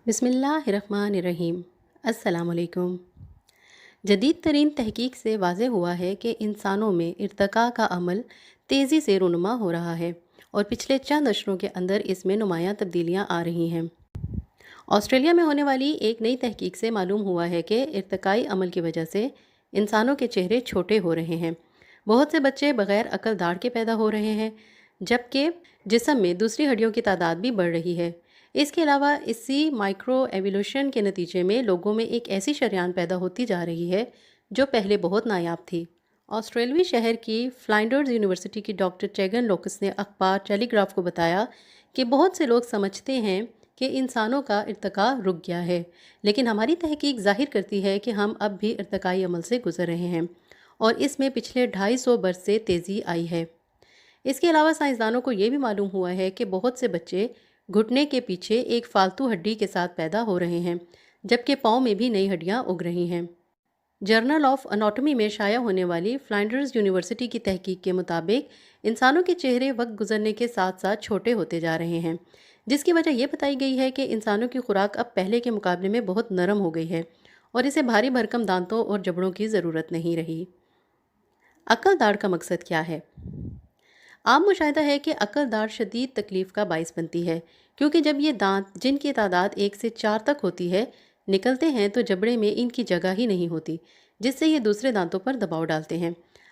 بسم اللہ الرحمن الرحیم۔ السلام علیکم۔ جدید ترین تحقیق سے واضح ہوا ہے کہ انسانوں میں ارتقاء کا عمل تیزی سے رونما ہو رہا ہے اور پچھلے چند اشروں کے اندر اس میں نمایاں تبدیلیاں آ رہی ہیں۔ آسٹریلیا میں ہونے والی ایک نئی تحقیق سے معلوم ہوا ہے کہ ارتقائی عمل کی وجہ سے انسانوں کے چہرے چھوٹے ہو رہے ہیں۔ بہت سے بچے بغیر عقل داڑھ کے پیدا ہو رہے ہیں، جبکہ جسم میں دوسری ہڈیوں کی تعداد بھی بڑھ رہی ہے۔ اس کے علاوہ اسی مائکرو ایوولوشن کے نتیجے میں لوگوں میں ایک ایسی شریان پیدا ہوتی جا رہی ہے جو پہلے بہت نایاب تھی۔ آسٹریلوی شہر کی فلائنڈرز یونیورسٹی کی ڈاکٹر چیگن لوکس نے اخبار ٹیلی گراف کو بتایا کہ بہت سے لوگ سمجھتے ہیں کہ انسانوں کا ارتقاء رک گیا ہے، لیکن ہماری تحقیق ظاہر کرتی ہے کہ ہم اب بھی ارتقائی عمل سے گزر رہے ہیں اور اس میں پچھلے 250 برس سے تیزی آئی ہے۔ اس کے علاوہ سائنسدانوں کو یہ بھی معلوم ہوا ہے کہ بہت سے بچے گھٹنے کے پیچھے ایک فالتو ہڈی کے ساتھ پیدا ہو رہے ہیں، جبکہ پاؤں میں بھی نئی ہڈیاں اگ رہی ہیں۔ جرنل آف اناٹومی میں شائع ہونے والی فلائنڈرز یونیورسٹی کی تحقیق کے مطابق انسانوں کے چہرے وقت گزرنے کے ساتھ ساتھ چھوٹے ہوتے جا رہے ہیں، جس کی وجہ یہ بتائی گئی ہے کہ انسانوں کی خوراک اب پہلے کے مقابلے میں بہت نرم ہو گئی ہے اور اسے بھاری بھرکم دانتوں اور جبڑوں کی ضرورت نہیں رہی۔ عقل داڑھ کا مقصد کیا ہے؟ عام مشاہدہ ہے کہ عقل داڑھ شدید تکلیف کا باعث بنتی ہے، کیونکہ جب یہ دانت، جن کی تعداد 1 سے 4 تک ہوتی ہے، نکلتے ہیں تو جبڑے میں ان کی جگہ ہی نہیں ہوتی، جس سے یہ دوسرے دانتوں پر دباؤ ڈالتے ہیں۔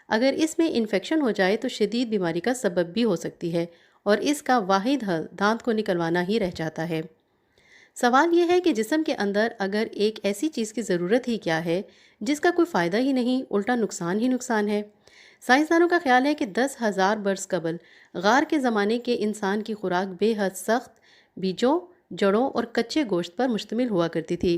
اگر اس میں انفیکشن ہو جائے تو شدید بیماری کا سبب بھی ہو سکتی ہے اور اس کا واحد حل دانت کو نکلوانا ہی رہ جاتا ہے۔ سوال یہ ہے کہ جسم کے اندر اگر ایک ایسی چیز کی ضرورت ہی کیا ہے جس کا کوئی فائدہ ہی نہیں، الٹا نقصان ہی نقصان ہے۔ سائنسدانوں کا خیال ہے کہ 10,000 برس قبل غار کے زمانے کے انسان کی خوراک بے حد سخت بیجوں، جڑوں اور کچے گوشت پر مشتمل ہوا کرتی تھی۔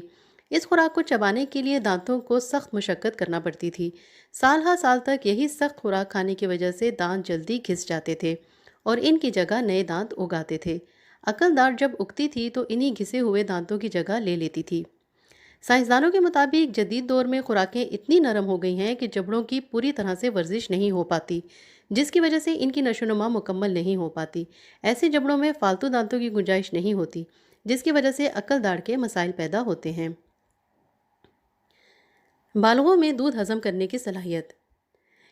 اس خوراک کو چبانے کے لیے دانتوں کو سخت مشقت کرنا پڑتی تھی۔ سال ہا سال تک یہی سخت خوراک کھانے کی وجہ سے دانت جلدی گھس جاتے تھے اور ان کی جگہ نئے دانت اگاتے تھے۔ عقل داڑھ جب اگتی تھی تو انہی گھسے ہوئے دانتوں کی جگہ لے لیتی تھی۔ سائنسدانوں کے مطابق جدید دور میں خوراکیں اتنی نرم ہو گئی ہیں کہ جبڑوں کی پوری طرح سے ورزش نہیں ہو پاتی، جس کی وجہ سے ان کی نشو و نما مکمل نہیں ہو پاتی۔ ایسے جبڑوں میں فالتو دانتوں کی گنجائش نہیں ہوتی، جس کی وجہ سے عقل داڑھ کے مسائل پیدا ہوتے ہیں۔ بالغوں میں دودھ ہضم کرنے کی صلاحیت۔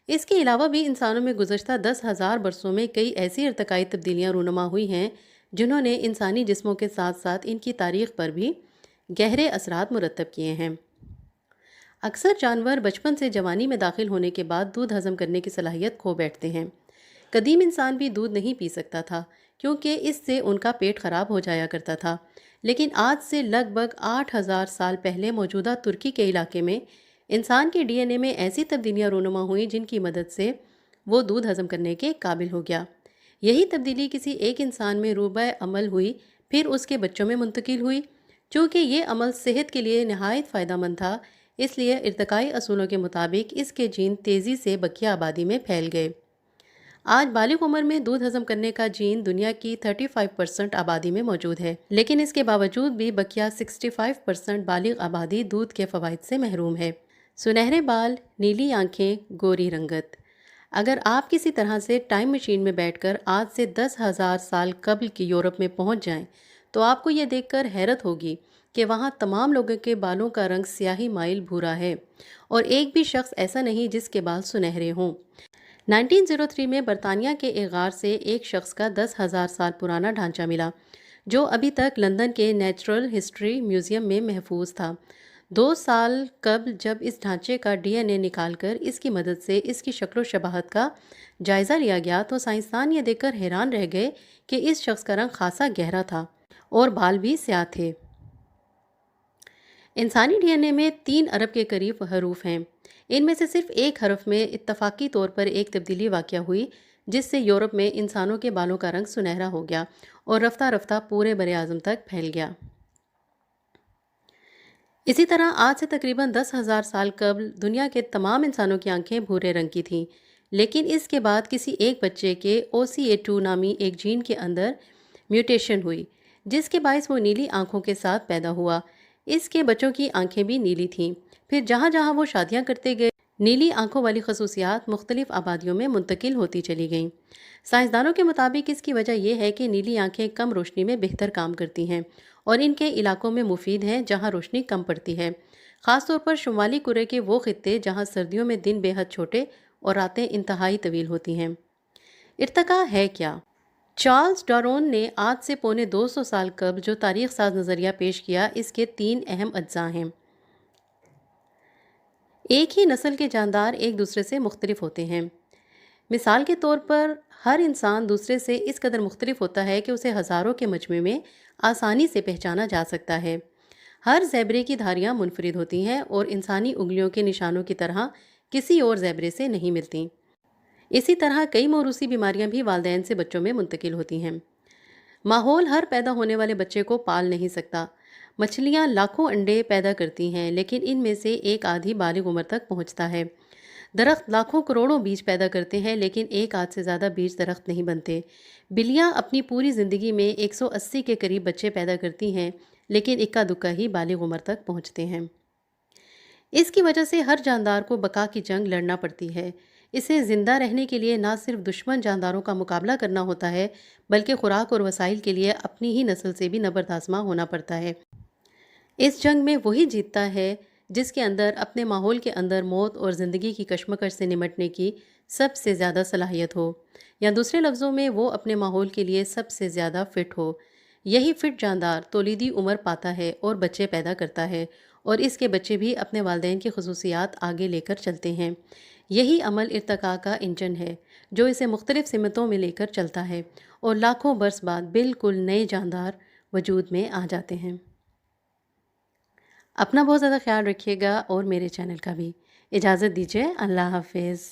اس کے علاوہ بھی انسانوں میں گزشتہ 10,000 برسوں میں کئی ایسی ارتقائی تبدیلیاں رونما ہوئی ہیں جنہوں نے انسانی جسموں کے ساتھ ساتھ ان کی تاریخ پر بھی گہرے اثرات مرتب کیے ہیں۔ اکثر جانور بچپن سے جوانی میں داخل ہونے کے بعد دودھ ہضم کرنے کی صلاحیت کھو بیٹھتے ہیں۔ قدیم انسان بھی دودھ نہیں پی سکتا تھا کیونکہ اس سے ان کا پیٹ خراب ہو جایا کرتا تھا، لیکن آج سے لگ بھگ 8,000 سال پہلے موجودہ ترکی کے علاقے میں انسان کے ڈی این اے میں ایسی تبدیلیاں رونما ہوئیں جن کی مدد سے وہ دودھ ہضم کرنے کے قابل ہو گیا۔ یہی تبدیلی کسی ایک انسان میں روبہ عمل ہوئی، پھر اس کے بچوں میں منتقل ہوئی۔ چونکہ یہ عمل صحت کے لیے نہایت فائدہ مند تھا، اس لیے ارتقائی اصولوں کے مطابق اس کے جین تیزی سے بقیہ آبادی میں پھیل گئے۔ آج بالغ عمر میں دودھ ہضم کرنے کا جین دنیا کی 35% آبادی میں موجود ہے، لیکن اس کے باوجود بھی بقیہ 65% بالغ آبادی دودھ کے فوائد سے محروم ہے۔ سنہرے بال، نیلی آنکھیں، گوری رنگت۔ اگر آپ کسی طرح سے ٹائم مشین میں بیٹھ کر آج سے 10,000 سال قبل کی یورپ میں پہنچ جائیں تو آپ کو یہ دیکھ کر حیرت ہوگی کہ وہاں تمام لوگوں کے بالوں کا رنگ سیاہی مائل بھورا ہے اور ایک بھی شخص ایسا نہیں جس کے بال سنہرے ہوں۔ 1903 میں برطانیہ کے ایک غار سے ایک شخص کا 10,000 سال پرانا ڈھانچہ ملا جو ابھی تک لندن کے نیچرل ہسٹری میوزیم میں محفوظ تھا۔ 2 سال قبل جب اس ڈھانچے کا ڈی این اے نکال کر اس کی مدد سے اس کی شکل و شباہت کا جائزہ لیا گیا تو سائنسدان یہ دیکھ کر حیران رہ گئے کہ اس شخص کا رنگ خاصا گہرا تھا اور بال بھی سیاہ تھے۔ انسانی ڈی این اے میں 3 ارب کے قریب حروف ہیں۔ ان میں سے صرف ایک حرف میں اتفاقی طور پر ایک تبدیلی واقع ہوئی جس سے یورپ میں انسانوں کے بالوں کا رنگ سنہرا ہو گیا اور رفتہ رفتہ پورے بر اعظم تک پھیل گیا۔ اسی طرح آج سے تقریباً 10,000 سال قبل دنیا کے تمام انسانوں کی آنکھیں بھورے رنگ کی تھیں، لیکن اس کے بعد کسی ایک بچے کے OCA2 نامی ایک جین کے اندر میوٹیشن ہوئی جس کے باعث وہ نیلی آنکھوں کے ساتھ پیدا ہوا۔ اس کے بچوں کی آنکھیں بھی نیلی تھیں۔ پھر جہاں جہاں وہ شادیاں کرتے گئے، نیلی آنکھوں والی خصوصیات مختلف آبادیوں میں منتقل ہوتی چلی گئیں۔ سائنسدانوں کے مطابق اس کی وجہ یہ ہے کہ نیلی آنکھیں کم روشنی میں بہتر کام کرتی ہیں اور ان کے علاقوں میں مفید ہیں جہاں روشنی کم پڑتی ہے، خاص طور پر شمالی کرے کے وہ خطے جہاں سردیوں میں دن بے حد چھوٹے اور راتیں انتہائی طویل ہوتی ہیں۔ ارتقاء ہے کیا؟ چارلز ڈارون نے آج سے پونے 200 سال قبل جو تاریخ ساز نظریہ پیش کیا، اس کے 3 اہم اجزاء ہیں۔ ایک ہی نسل کے جاندار ایک دوسرے سے مختلف ہوتے ہیں۔ مثال کے طور پر ہر انسان دوسرے سے اس قدر مختلف ہوتا ہے کہ اسے ہزاروں کے مجموعے میں آسانی سے پہچانا جا سکتا ہے۔ ہر زیبرے کی دھاریاں منفرد ہوتی ہیں اور انسانی انگلیوں کے نشانوں کی طرح کسی اور زیبرے سے نہیں ملتی۔ اسی طرح کئی موروثی بیماریاں بھی والدین سے بچوں میں منتقل ہوتی ہیں۔ ماحول ہر پیدا ہونے والے بچے کو پال نہیں سکتا۔ مچھلیاں لاکھوں انڈے پیدا کرتی ہیں لیکن ان میں سے ایک آدھ ہی بالغ عمر تک پہنچتا ہے۔ درخت لاکھوں کروڑوں بیج پیدا کرتے ہیں لیکن ایک آدھ سے زیادہ بیج درخت نہیں بنتے۔ بلیاں اپنی پوری زندگی میں 180 کے قریب بچے پیدا کرتی ہیں لیکن اکا دکا ہی بالغ عمر تک پہنچتے ہیں۔ اس کی وجہ سے ہر جاندار کو بقا کی جنگ لڑنا پڑتی ہے۔ اسے زندہ رہنے کے لیے نہ صرف دشمن جانداروں کا مقابلہ کرنا ہوتا ہے بلکہ خوراک اور وسائل کے لیے اپنی ہی نسل سے بھی نبرد آزما ہونا پڑتا ہے۔ اس جنگ میں وہی جیتتا ہے جس کے اندر اپنے ماحول کے اندر موت اور زندگی کی کشمکش سے نمٹنے کی سب سے زیادہ صلاحیت ہو، یا دوسرے لفظوں میں وہ اپنے ماحول کے لیے سب سے زیادہ فٹ ہو۔ یہی فٹ جاندار تولیدی عمر پاتا ہے اور بچے پیدا کرتا ہے، اور اس کے بچے بھی اپنے والدین کی خصوصیات آگے لے کر چلتے ہیں۔ یہی عمل ارتقاء کا انجن ہے جو اسے مختلف سمتوں میں لے کر چلتا ہے اور لاکھوں برس بعد بالکل نئے جاندار وجود میں آ جاتے ہیں۔ اپنا بہت زیادہ خیال رکھیے گا اور میرے چینل کا بھی۔ اجازت دیجیے، اللہ حافظ۔